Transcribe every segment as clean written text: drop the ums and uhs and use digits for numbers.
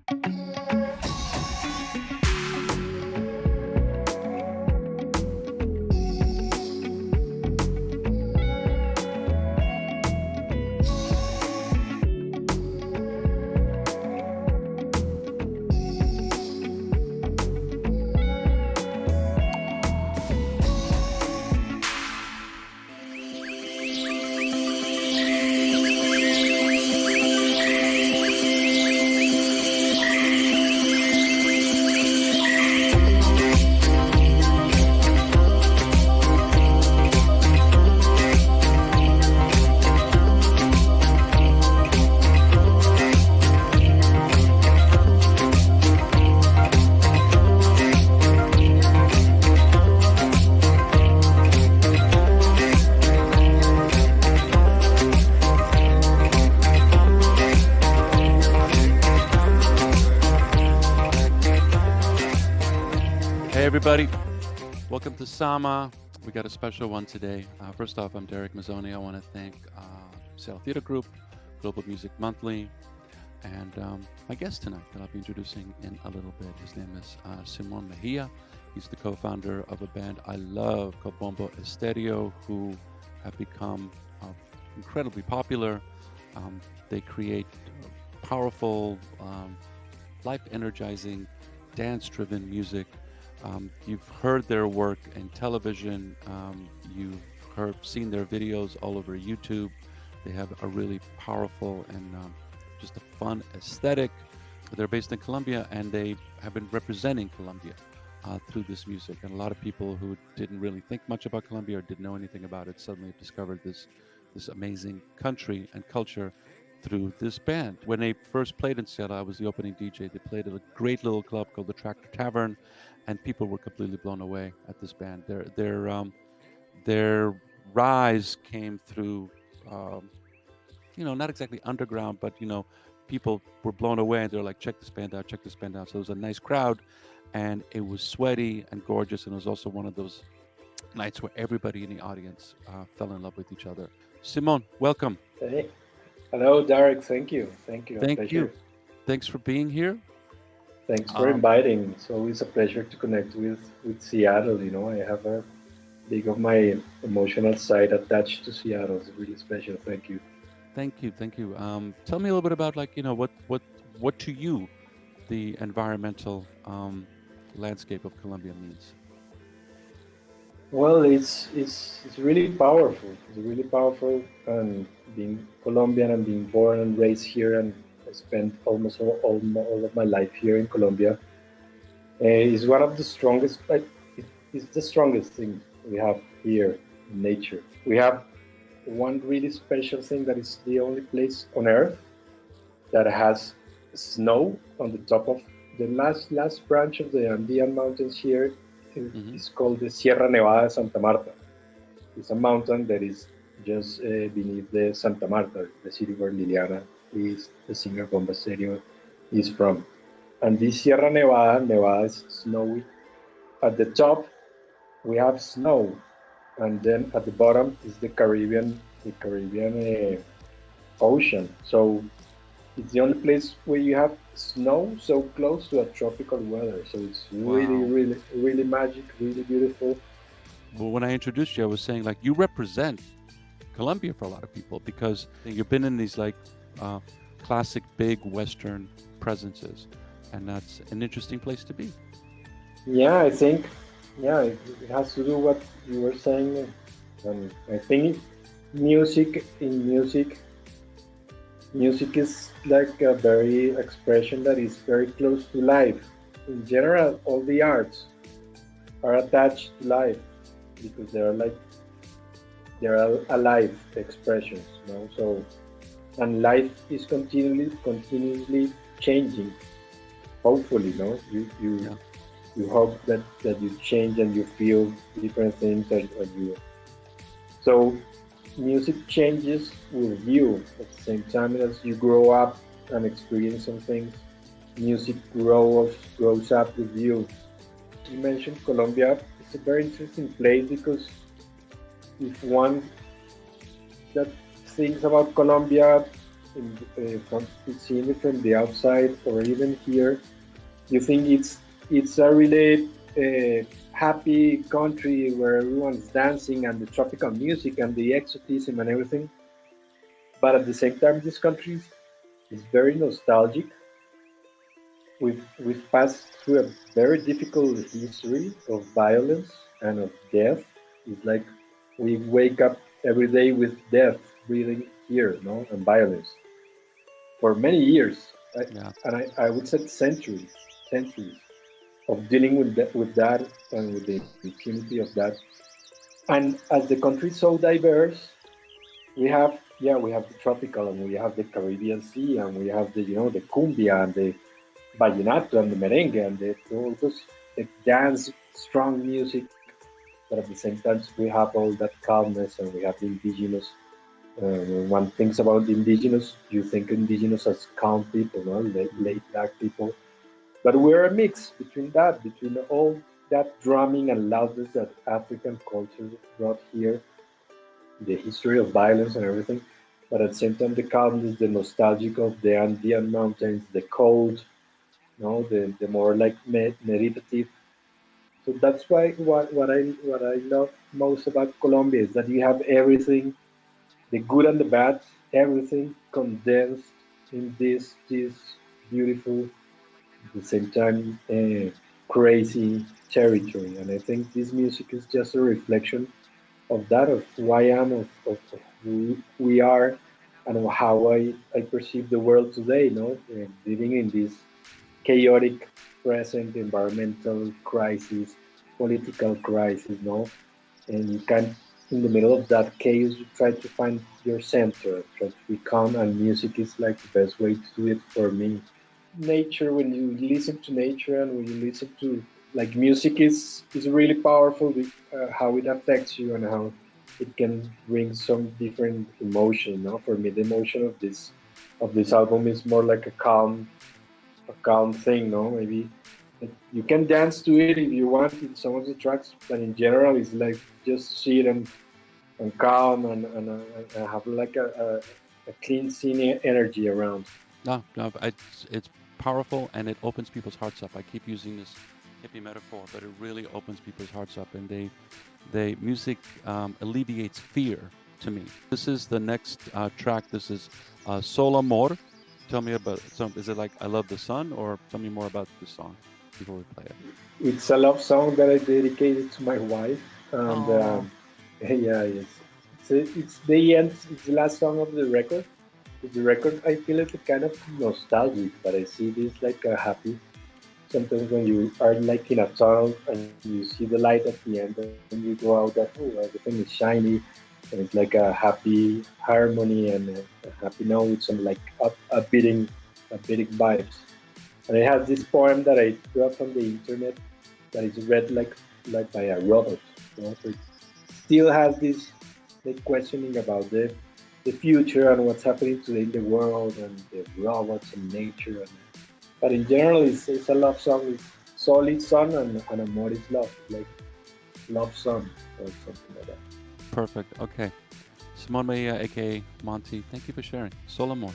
Hey everybody, welcome to Sama. We got a special one today. First off, I'm Derek Mazzoni. I want to thank Sail Theater Group, Global Music Monthly, and my guest tonight that I'll be introducing in a little bit. His name is Simón Mejía. He's the co-founder of a band I love called Bomba Estéreo, who have become incredibly popular. They create powerful, life-energizing, dance-driven music. You've heard their work in television. You've seen their videos all over YouTube. They have a really powerful and just a fun aesthetic. They're based in Colombia, and they have been representing Colombia through this music. And a lot of people who didn't really think much about Colombia or didn't know anything about it suddenly discovered this amazing country and culture through this band. When they first played in Sola, I was the opening DJ. They played at a great little club called the Tavern, and people were completely blown away at this band. Their rise came through, not exactly underground, but people were blown away, and they're like, check this band out, check this band out. So it was a nice crowd, and it was sweaty and gorgeous, and it was also one of those nights where everybody in the audience fell in love with each other. Simón, welcome. Hey. Hello, Derek. Thank you. Thank you. Thanks for being here. Thanks for inviting. It's always a pleasure to connect with Seattle. I have a big of my emotional side attached to Seattle. It's really special. Thank you. Thank you. Tell me a little bit about what to you the environmental landscape of Colombia means. Well, it's really powerful. It's really powerful, and being Colombian and being born and raised here, and I spent almost all of my life here in Colombia. Is one of the strongest. It's the strongest thing we have here in nature. We have one really special thing that is the only place on Earth that has snow on the top of the last branch of the Andean mountains here. It's called the Sierra Nevada de Santa Marta. It's a mountain that is just beneath the Santa Marta, the city where Liliana is, the singer Bomba Estéreo, is from. And this Sierra Nevada is snowy. At the top, we have snow, and then at the bottom is the Caribbean Ocean. So it's the only place where you have snow so close to a tropical weather. So it's really magic, really beautiful. Well, when I introduced you, I was saying you represent Colombia for a lot of people, because you've been in these classic big Western presences, and that's an interesting place to be. Yeah, I think, it has to do what you were saying. And I think music is like a very expression that is very close to life. In general, all the arts are attached to life because they're alive expressions, So, and life is continuously changing. Hopefully, you hope that you change and you feel different things So music changes with you at the same time as you grow up and experience some things. Music grows up with you. You mentioned Colombia. It's a very interesting place because if one that thinks about Colombia from seeing it from the outside or even here, you think it's a really happy country where everyone's dancing and the tropical music and the exotism and everything. But at the same time, this country is very nostalgic. We've passed through a very difficult history of violence and of death. It's like we wake up every day with death breathing here, no, and violence for many years. Yeah. I would say centuries of dealing with that and with the impunity of that. And as the country is so diverse, we have the tropical and we have the Caribbean Sea and we have the the cumbia and the vallenato and the merengue and all those the dance strong music. But at the same time, we have all that calmness and we have the indigenous. When one thinks about the indigenous, you think indigenous as calm people, no? Laid back people. But we're a mix between that, between all that drumming and loudness that African culture brought here, the history of violence and everything. But at the same time, the calmness, the nostalgic of the Andean mountains, the cold, the more like meditative. So that's why what I love most about Colombia is that you have everything, the good and the bad, everything condensed in this beautiful, at the same time, crazy territory. And I think this music is just a reflection of that, of who I am, of who we are, and of how I perceive the world today. Living in this chaotic present environmental crisis, political crisis. And you can, in the middle of that chaos, you try to find your center, try to be calm, and music is like the best way to do it for me. Nature, when you listen to nature and when you listen to like music is really powerful with how it affects you and how it can bring some different emotion. For me, the emotion of this album is more like a calm thing. Maybe you can dance to it if you want in some of the tracks, but in general it's like just sit and calm and have like a clean scene energy around. No, no, it's powerful and it opens people's hearts up. I keep using this hippie metaphor, but it really opens people's hearts up, and they music alleviates fear to me. This is the next track. This is Sola More. Tell me about some. Is it like I Love the Sun, or tell me more about the song before we play it? It's a love song that I dedicated to my wife, and Oh, yeah, it's the end. It's the last song of the record. With the record, I feel it's kind of nostalgic, but I see this like a happy. Sometimes when you are like in a tunnel and you see the light at the end, and you go out, that everything is shiny, and it's like a happy harmony and a happy note, some like a beating vibes. And I have this poem that I got from the internet that is read like by a robot. So it still has this like questioning about the future and what's happening today in the world and the robots and nature. But in general, it's a love song. It's solid song and amor is love, like love song or something like that. perfect. Okay, Simón Mejía, aka Monte. Thank you for sharing. Sola More.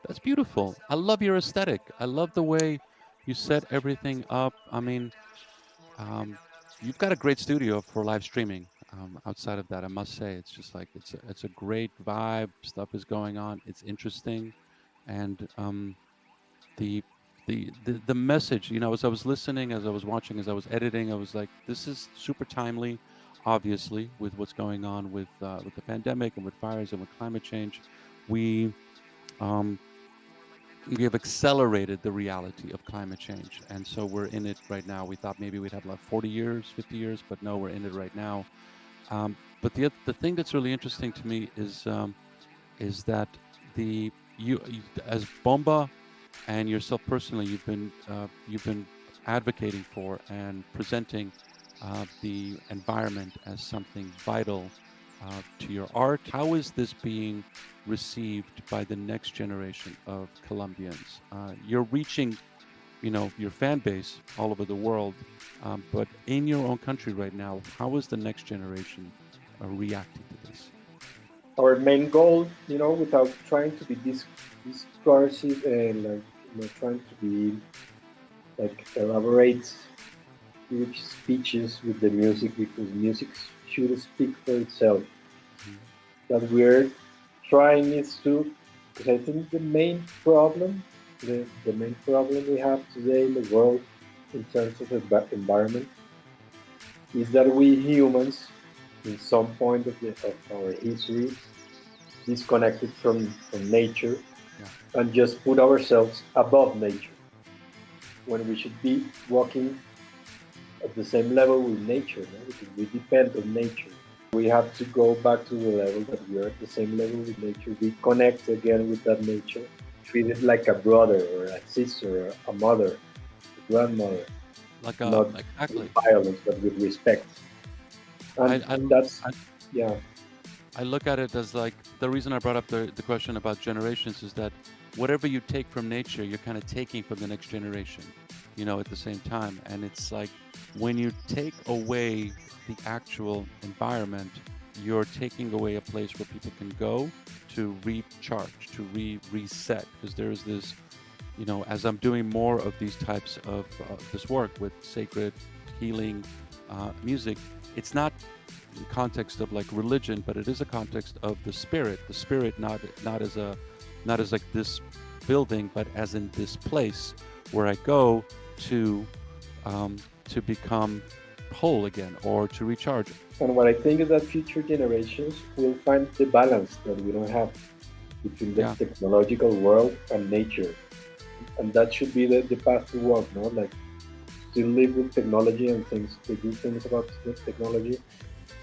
That's beautiful. I love your aesthetic. I love the way you set everything up. I mean, um, you've got a great studio for live streaming. Outside of that, I must say, it's just like it's a great vibe. Stuff is going on. It's interesting, and the the message, as I was listening, as I was watching, as I was editing, I was like, this is super timely, obviously, with what's going on with the pandemic and with fires and with climate change. We um, we have accelerated the reality of climate change, and so we're in it right now. We thought maybe we'd have like 40 years, 50 years, but no, we're in it right now. But the thing that's really interesting to me is that the you as Bomba and yourself personally, you've been advocating for and presenting the environment as something vital to your art. How is this being received by the next generation of Colombians? You're reaching, your fan base all over the world, but in your own country right now, how is the next generation reacting to this? Our main goal, without trying to be discursive and like trying to be like elaborate huge speeches with the music, because music should speak for itself. Mhm. That we're trying is to, because I think the main problem we have today in the world in terms of environment is that we humans, in some point of our history, disconnected from nature Yeah. and just put ourselves above nature when we should be walking at the same level with nature, no? Because we depend on nature. We have to go back to the level that we are at the same level with nature. We connect again with that nature, treat it like a brother or a sister or a mother, a grandmother, not with Exactly. violence but with respect. I, And I that's, I yeah, I look at it as like the reason I brought up the question about generations is that whatever you take from nature, you're kind of taking from the next generation, at the same time. And it's like when you take away the actual environment, you're taking away a place where people can go to recharge, to reset. Because there's this, as I'm doing more of these types of this work with sacred healing music, it's not in context of like religion, but it is a context of the spirit. The spirit, not as like this building, but as in this place where I go to to become whole again or to recharge. and what I think is that future generations will find the balance that we don't have between the Yeah, technological world and nature. And that should be the path to walk, no? Like still live with technology and things, they do things about the technology,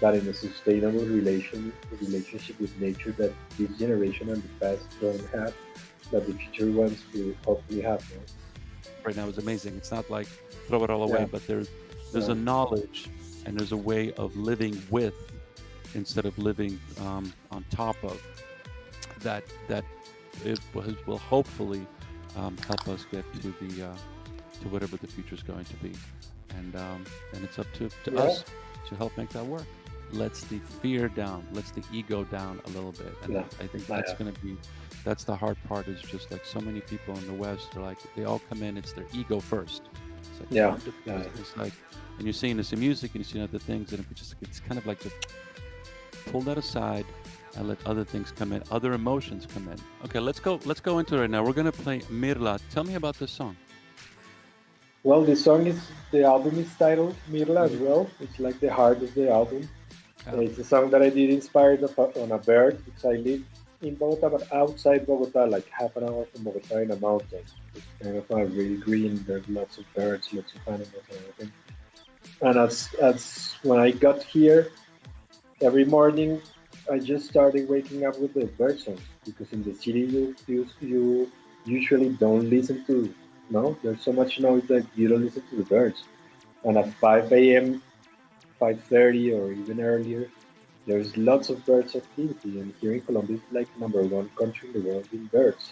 but in a sustainable relationship with nature that this generation and the past don't have, that the future ones will hopefully have, no? right now is amazing. It's not like throw it all away, Yeah, but there's yeah, a knowledge and there's a way of living with instead of living on top of that will hopefully help us get to whatever the future is going to be, and it's up to yeah, us to help make that work. Lets the fear down, lets the ego down a little bit, and yeah, I think yeah, that's the hard part. Is just like so many people in the West are like they all come in, it's their ego first. It's like I yeah, want to, yeah. it's like, and you're seeing this in music and you're seeing other things, and it's kind of like just pull that aside and let other things come in, other emotions come in. Okay, let's go into it right now. We're gonna play Mirla. Tell me about this song. Well, the album is titled Mirla as Mhm. well. It's like the heart of the album. Yeah. It's a song that I did inspired on a bird, because I live in Bogota, but outside Bogota, like half an hour from Bogota in the mountains. It's kind of really green. There's lots of birds, lots of animals, and everything. And as when I got here, every morning I just started waking up with the bird songs, because in the city you usually don't listen to, no, there's so much noise that you don't listen to the birds. And at 5 a.m., 5:30, or even earlier, there's lots of birds activity, and here in Colombia, it's like number one country in the world in birds.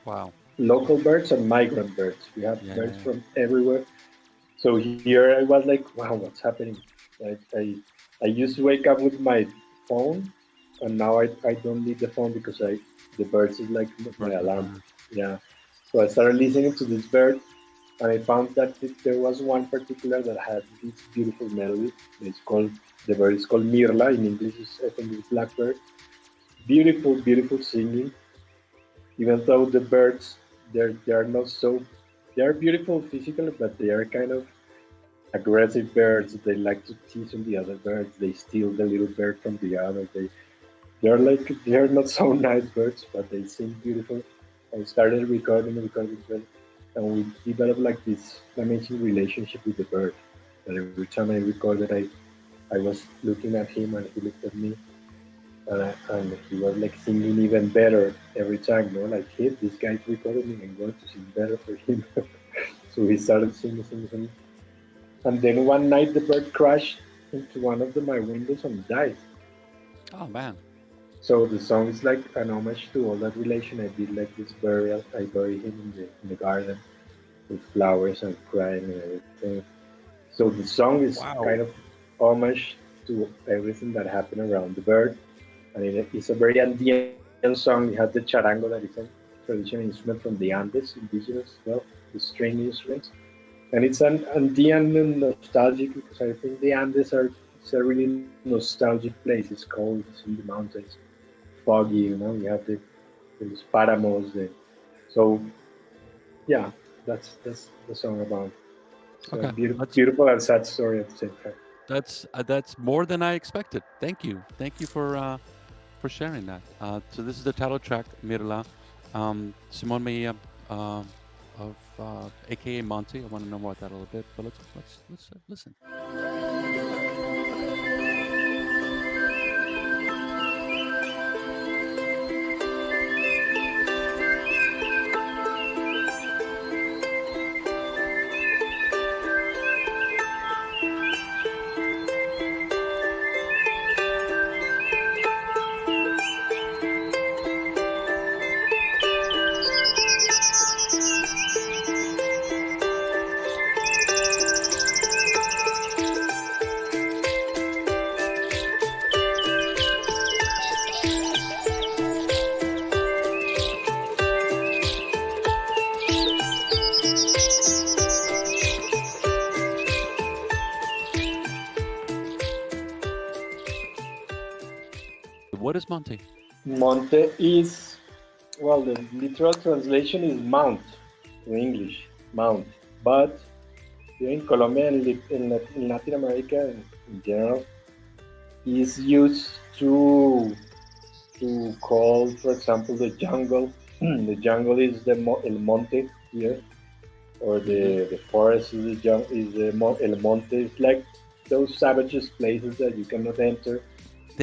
Wow. Local birds and migrant birds. We have Yeah. birds from everywhere. So here I was like, wow, what's happening? I used to wake up with my phone, and now I don't need the phone, because the birds is like The my birds are alarm. gone. Yeah. So I started listening to this bird, and I found that there was one particular that had this beautiful melody. It's called the bird is called Mirla. In English, I think it's blackbird. Beautiful, beautiful singing. Even though the birds, they are not so they are beautiful physically, but they are kind of aggressive birds. They like to tease on the other birds. They steal the little bird from the other. They're not so nice birds, but they sing beautiful. I started recording, and we developed like this amazing relationship with the bird. And every time I recorded, I was looking at him and he looked at me, and he was like singing even better every time. You know, like, hey, this guy's recording me. I'm going to sing better for him. So he started singing. And then one night the bird crashed into one of my windows and died. Oh man. So the song is like an homage to all that relation. I did like this burial. I buried him in the garden with flowers and crying and everything. So the song is Wow. kind of homage to everything that happened around the bird. And it's a very Andean song. It has the charango, that is a traditional instrument from the Andes, indigenous as well, the string instruments. And it's an Andean and nostalgic because I think the Andes are it's a really nostalgic place. It's cold, it's in the mountains, foggy. You have those paramos. So yeah, that's the song about. It's a Okay. beautiful and sad story at the same time. That's more than I expected. Thank you. Thank you for sharing that. So this is the title track, Mirla, Simón Mejía, of AKA Monte. I want to know about that a little bit, but let's listen. What is Monte? Monte is, well, the literal translation is mount to English, mount. But here in Colombia and in Latin America in general, is used to call, for example, the jungle. The jungle is el monte here, or Hmm. the forest is el monte. It's like those savages places that you cannot enter.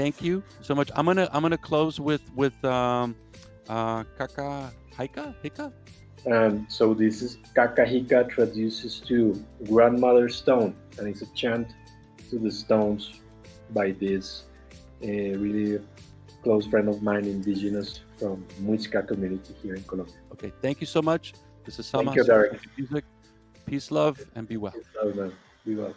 Thank you so much. I'm gonna close with Kaka Hika. And so this is Kakahika traduces to grandmother stone, and it's a chant to the stones by this really close friend of mine, indigenous from Muisca community here in Colombia. Okay. Thank you so much. This is Thank Sama, you, Super Derek. Music. Peace, love, and be well. Be well.